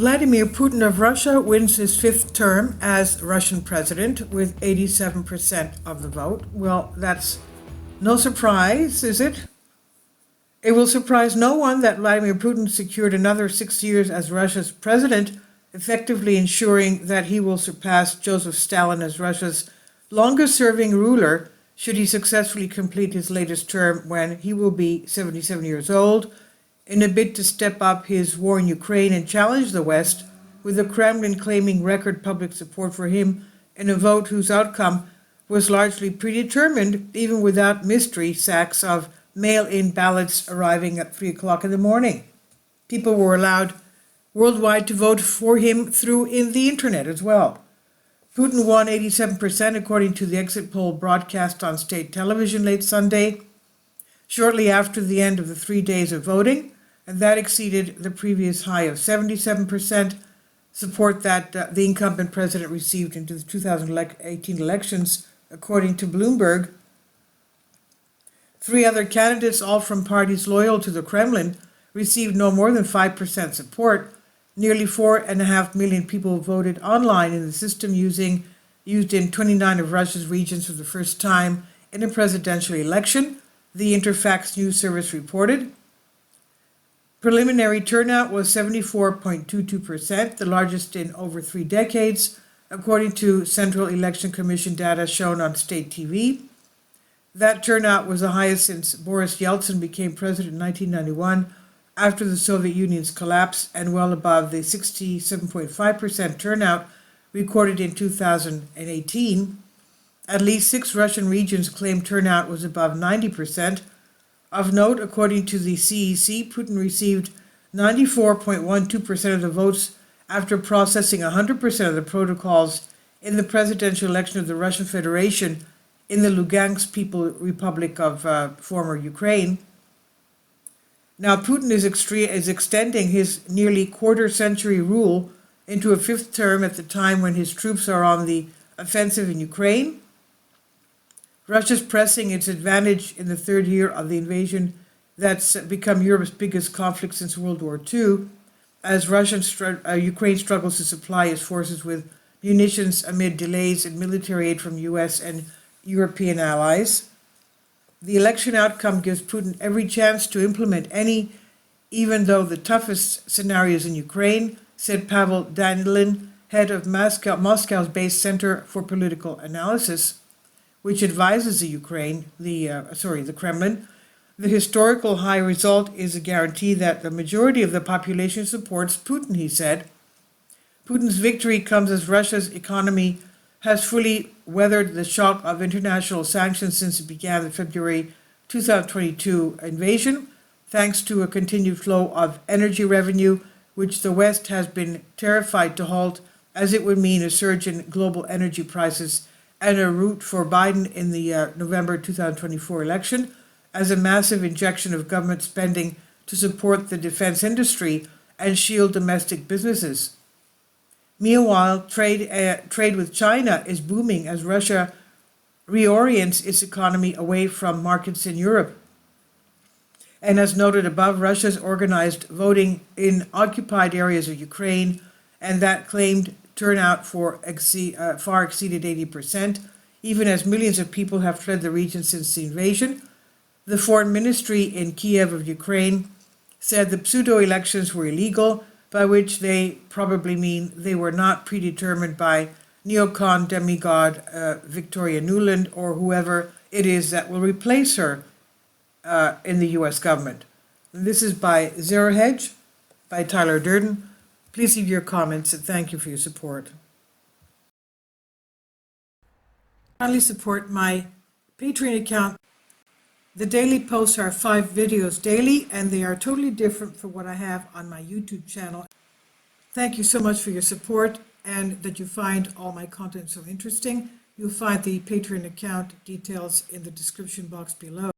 Vladimir Putin of Russia wins his fifth term as Russian president with 87% of the vote. Well, that's no surprise, is it? It will surprise no one that Vladimir Putin secured another 6 years as Russia's president, effectively ensuring that he will surpass Joseph Stalin as Russia's longest-serving ruler should he successfully complete his latest term when he will be 77 years old, in a bid to step up his war in Ukraine and challenge the West, with the Kremlin claiming record public support for him in a vote whose outcome was largely predetermined, even without mystery sacks of mail-in ballots arriving at 3 o'clock in the morning. People were allowed worldwide to vote for him through the internet as well. Putin won 87% according to the exit poll broadcast on state television late Sunday, shortly after the end of the 3 days of voting, and that exceeded the previous high of 77% support that the incumbent president received into the 2018 elections, according to Bloomberg. Three other candidates, all from parties loyal to the Kremlin, received no more than 5% support. Nearly 4.5 million people voted online in the system used in 29 of Russia's regions for the first time in a presidential election, the Interfax news service reported. Preliminary turnout was 74.22%, the largest in over 3 decades, according to Central Election Commission data shown on state TV. That turnout was the highest since Boris Yeltsin became president in 1991, after the Soviet Union's collapse, and well above the 67.5% turnout recorded in 2018. At least 6 Russian regions claimed turnout was above 90%. Of note, according to the CEC, Putin received 94.12% of the votes after processing 100% of the protocols in the presidential election of the Russian Federation in the Lugansk People's Republic of former Ukraine. Now, Putin is extending his nearly quarter-century rule into a 5th term at the time when his troops are on the offensive in Ukraine. Russia's pressing its advantage in the 3rd year of the invasion that's become Europe's biggest conflict since World War II, as Ukraine struggles to supply its forces with munitions amid delays in military aid from U.S. and European allies. The election outcome gives Putin every chance to implement any, even though the toughest scenarios in Ukraine, said Pavel Danilin, head of Moscow's based Center for Political Analysis, which advises the Kremlin. The historical high result is a guarantee that the majority of the population supports Putin, he said. Putin's victory comes as Russia's economy has fully weathered the shock of international sanctions since it began the February 2022 invasion, thanks to a continued flow of energy revenue, which the West has been terrified to halt, as it would mean a surge in global energy prices and a route for Biden in the November 2024 election, as a massive injection of government spending to support the defense industry and shield domestic businesses. Meanwhile, trade with China is booming as Russia reorients its economy away from markets in Europe. And as noted above, Russia's organized voting in occupied areas of Ukraine, and that claimed turnout far exceeded 80%, even as millions of people have fled the region since the invasion. The foreign ministry in Kiev of Ukraine said the pseudo-elections were illegal, by which they probably mean they were not predetermined by neocon demigod Victoria Nuland or whoever it is that will replace her in the U.S. government. This is by Zero Hedge, by Tyler Durden. Please leave your comments and thank you for your support. Kindly support my Patreon account. The daily posts are 5 videos daily, and they are totally different from what I have on my YouTube channel. Thank you so much for your support and that you find all my content so interesting. You'll find the Patreon account details in the description box below.